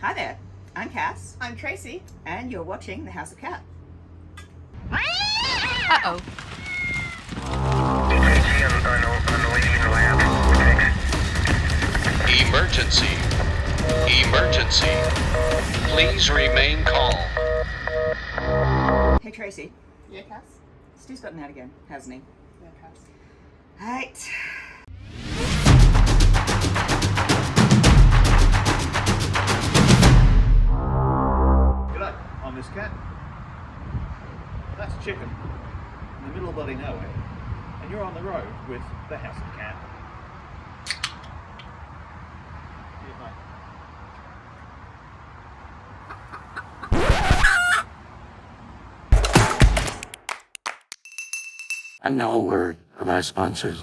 Hi there, I'm Cass, I'm Tracy. and you're watching The House of Cat. Uh-oh. Emergency. Emergency. Please remain calm. Hey Tracy, Yeah, Cass? Stu's gotten out again, hasn't he? Yeah, Cass. Right. G'day, I'm Miss Cat. That's Chicken, in the middle of bloody nowhere, and you're on the road with the House of Cat. Cheers, mate. And now a word from our sponsors.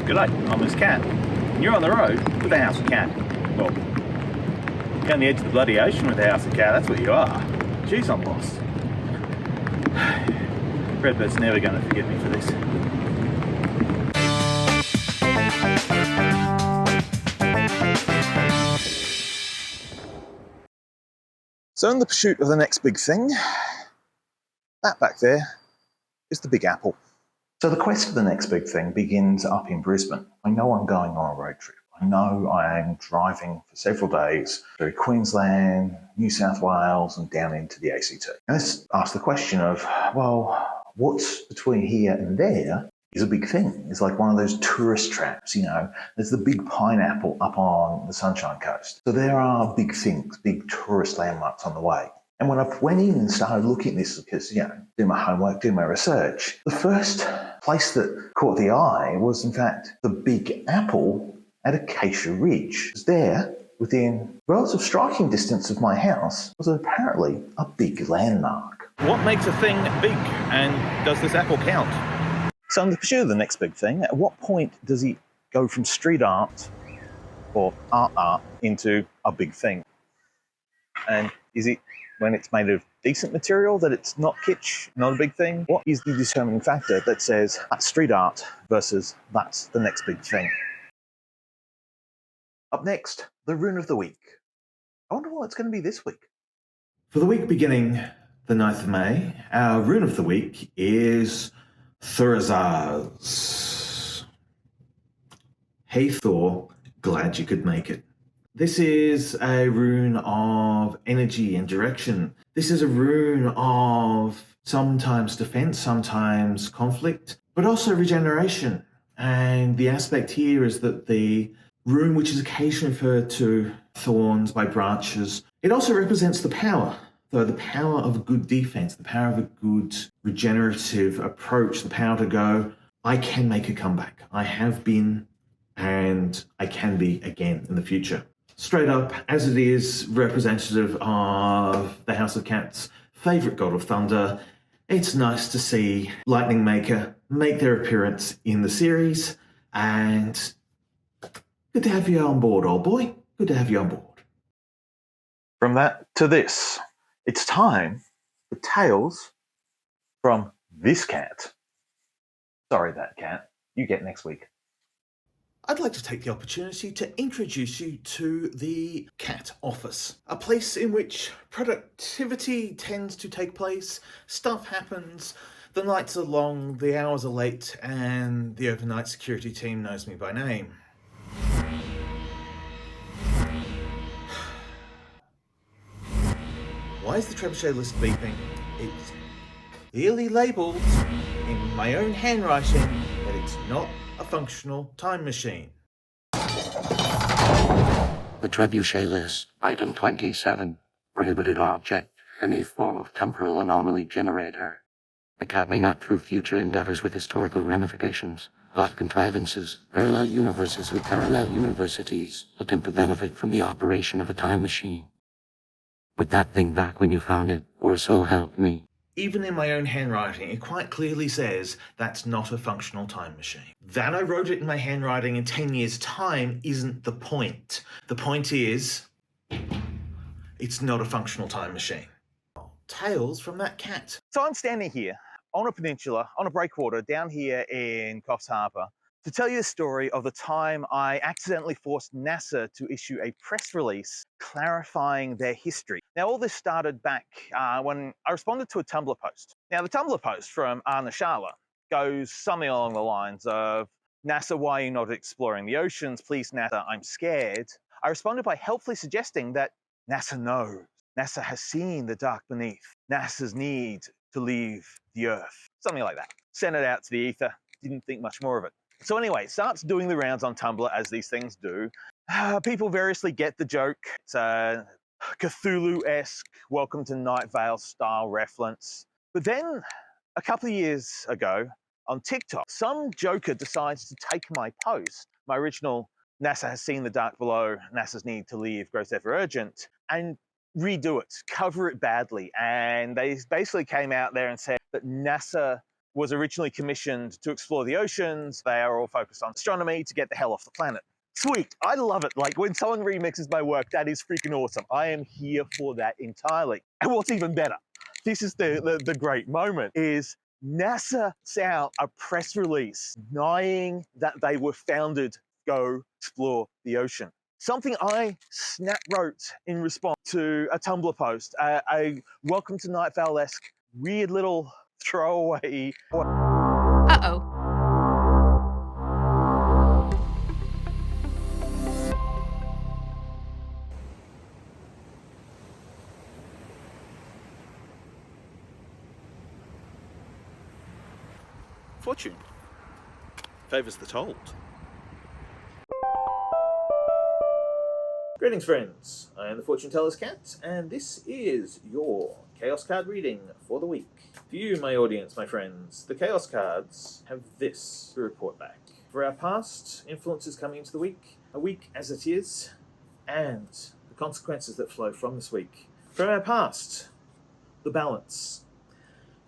G'day, I'm Miss Cat, and you're on the road with the House of Cat. Well, you're on the edge of the bloody ocean with the House of Cat, that's what you are. Jeez, I'm lost. Redbird's never going to forgive me for this. So in the pursuit of the next big thing, that back there is the Big Apple. So the quest for the next big thing begins up in Brisbane. I know I'm going on a road trip. I know I am driving for several days through Queensland, New South Wales and down into the ACT. And let's ask the question of, well, what's between here and there is a big thing. It's like one of those tourist traps, you know. There's the big pineapple up on the Sunshine Coast. So there are big things, big tourist landmarks on the way. And when I went in and started looking at this, because, you know, do my homework, do my research, the first place that caught the eye was, in fact, the Big Apple at Acacia Ridge. It was there, within relative striking distance of my house, was apparently a big landmark. What makes a thing big, and does this apple count? So in the pursuit of the next big thing, at what point does it go from street art or art into a big thing? And is it when it's made of decent material that it's not kitsch, not a big thing? What is the determining factor that says that's street art versus that's the next big thing? Up next, the Rune of the Week. I wonder what it's going to be this week. For the week beginning the 9th of May, our rune of the week is Thurazaz. Hey Thor, glad you could make it. This is a rune of energy and direction. This is a rune of sometimes defense, sometimes conflict, but also regeneration. And the aspect here is that the rune, which is occasionally referred to thorns by branches, it also represents the power, though the power of a good defense, the power of a good regenerative approach, the power to go, I can make a comeback. I have been, and I can be again in the future. Straight up, as it is representative of the House of Cat's favourite god of thunder, it's nice to see Lightning Maker make their appearance in the series, and good to have you on board, old boy. Good to have you on board. From that to this, it's time for tales from this cat. Sorry, that cat. You get next week. I'd like to take the opportunity to introduce you to the Cat Office, a place in which productivity tends to take place, stuff happens, the nights are long, the hours are late, and the overnight security team knows me by name. Why is the trebuchet list beeping? It's clearly labelled in my own handwriting that it's not a functional time machine. The trebuchet list, item 27, prohibited object, any form of temporal anomaly generator. The cat may not prove future endeavors with historical ramifications, plot contrivances, parallel universes with parallel universities, attempt to benefit from the operation of a time machine. Put that thing back when you found it, or so help me. Even in my own handwriting, it quite clearly says that's not a functional time machine. That I wrote it in my handwriting in 10 years' time isn't the point. The point is, it's not a functional time machine. Tales from that cat. So I'm standing here on a peninsula, on a breakwater down here in Coffs Harbour, to tell you the story of the time I accidentally forced NASA to issue a press release clarifying their history. Now, all this started back when I responded to a Tumblr post. Now, the Tumblr post from Anna Sharla goes something along the lines of, NASA, why are you not exploring the oceans? Please, NASA, I'm scared. I responded by helpfully suggesting that NASA knows. NASA has seen the dark beneath. NASA's need to leave the Earth. Something like that. Sent it out to the ether. Didn't think much more of it. So anyway, starts doing the rounds on Tumblr as these things do. People variously get the joke. It's a Cthulhu-esque Welcome to Night Vale style reference. But then, a couple of years ago, on TikTok, some joker decides to take my post, my original NASA has seen the dark below, NASA's need to leave grows ever urgent, and redo it, cover it badly. And they basically came out there and said that NASA was originally commissioned to explore the oceans. They are all focused on astronomy to get the hell off the planet. Sweet, I love it. Like when someone remixes my work, that is freaking awesome. I am here for that entirely. And what's even better, this is the great moment, is NASA sent out a press release denying that they were founded to go explore the ocean. Something I snap wrote in response to a Tumblr post, a Welcome to Night Vale-esque weird little throwaway. Uh-oh. Fortune favours the told. Greetings, friends. I am the Fortune Teller's Cat, and this is your Chaos card reading for the week. For you, my audience, my friends, the Chaos cards have this to report back. For our past influences coming into the week, a week as it is, and the consequences that flow from this week. From our past, the balance.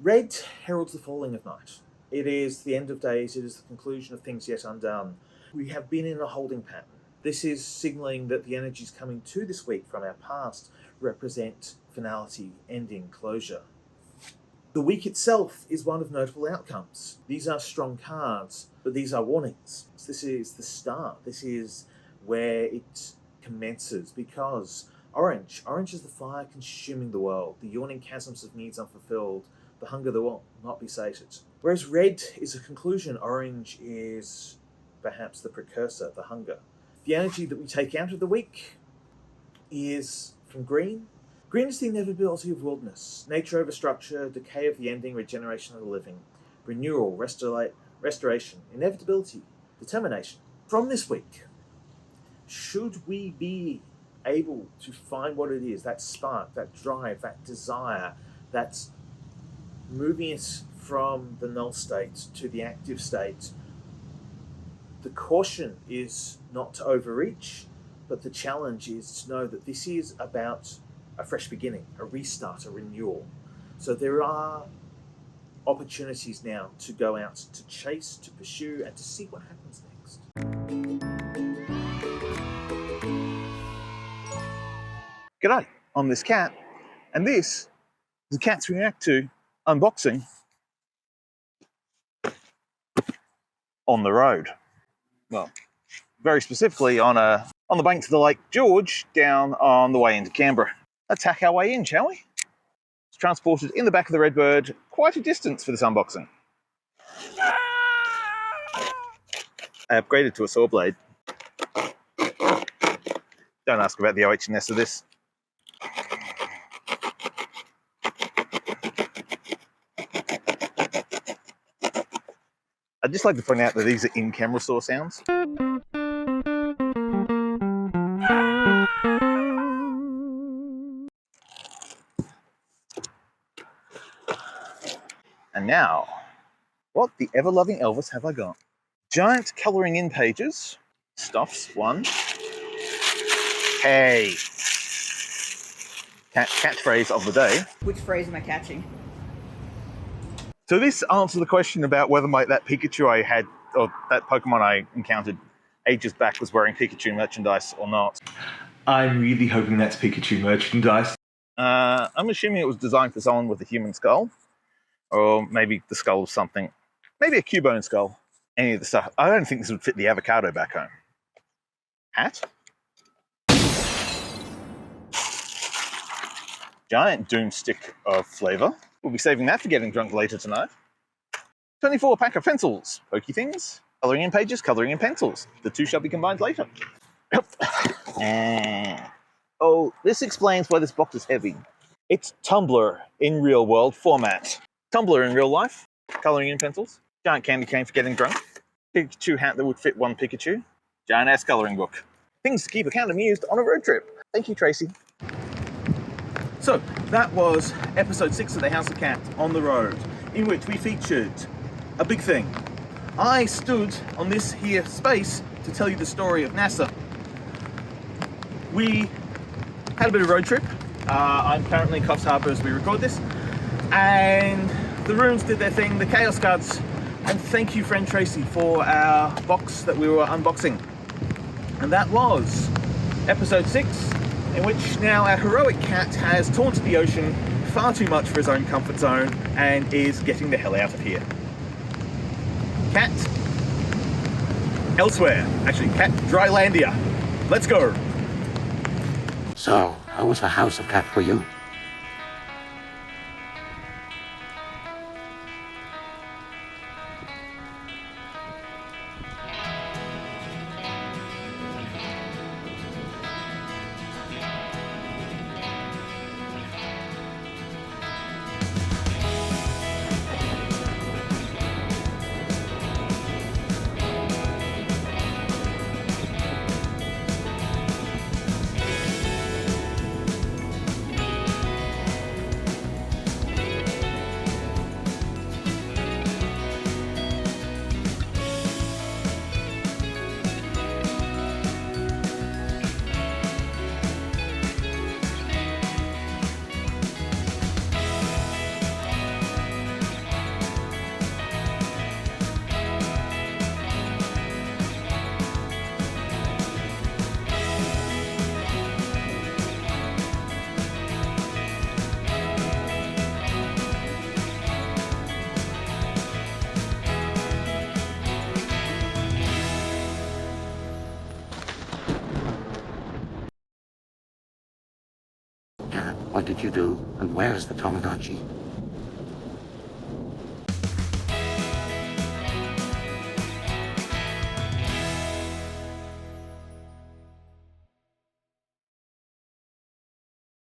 Red heralds the falling of night. It is the end of days, it is the conclusion of things yet undone. We have been in a holding pattern. This is signalling that the energies coming to this week from our past represent finality, ending, closure. The week itself is one of notable outcomes. These are strong cards, but these are warnings. This is the start. This is where it commences, because orange is the fire consuming the world, the yawning chasms of needs unfulfilled, the hunger that will not be sated. Whereas red is a conclusion, orange is perhaps the precursor, the hunger. The energy that we take out of the week is from green. Green is the inevitability of wilderness, nature over structure, decay of the ending, regeneration of the living, renewal, restoration, inevitability, determination. From this week, should we be able to find what it is, that spark, that drive, that desire, that's moving us from the null state to the active state, the caution is not to overreach, but the challenge is to know that this is about a fresh beginning, a restart, a renewal. So there are opportunities now to go out, to chase, to pursue, and to see what happens next. G'day, I'm this cat, and this is the Cats React to unboxing on the road. Well, very specifically on the banks of the Lake George, down on the way into Canberra. Let's hack our way in, shall we? It's transported in the back of the Redbird, quite a distance for this unboxing. I upgraded to a saw blade. Don't ask about the OH&S of this. I'd just like to point out that these are in-camera saw sounds. And now, what the ever-loving Elvis have I got? Giant colouring in pages. Stuffs, one. Hey. Catchphrase of the day. Which phrase am I catching? So this answers the question about whether that Pikachu I had, or that Pokemon I encountered ages back was wearing Pikachu merchandise or not. I'm really hoping that's Pikachu merchandise. I'm assuming it was designed for someone with a human skull. Or maybe the skull of something. Maybe a Cubone skull. Any of the stuff. I don't think this would fit the avocado back home. Hat? Giant Doomstick of flavour. We'll be saving that for getting drunk later tonight. 24 pack of pencils. Pokey things. Colouring in pages, colouring in pencils. The two shall be combined later. Oh, this explains why this box is heavy. It's Tumblr in real world format. Tumblr in real life. Colouring in pencils. Giant candy cane for getting drunk. Pikachu hat that would fit one Pikachu. Giant ass colouring book. Things to keep a cat amused on a road trip. Thank you, Tracy. So, that was episode 6 of The House of Cat on the road, in which we featured a big thing. I stood on this here space to tell you the story of NASA. We had a bit of a road trip. I'm currently in Coffs Harbour as we record this. And the Runes did their thing, the Chaos Cards. And thank you, friend Tracy, for our box that we were unboxing. And that was episode 6, in which now our heroic cat has taunted the ocean far too much for his own comfort zone and is getting the hell out of here. Cat elsewhere. Actually, Cat Drylandia. Let's go. So, how was the House of Cat for you? What did you do, and where is the Tamagotchi?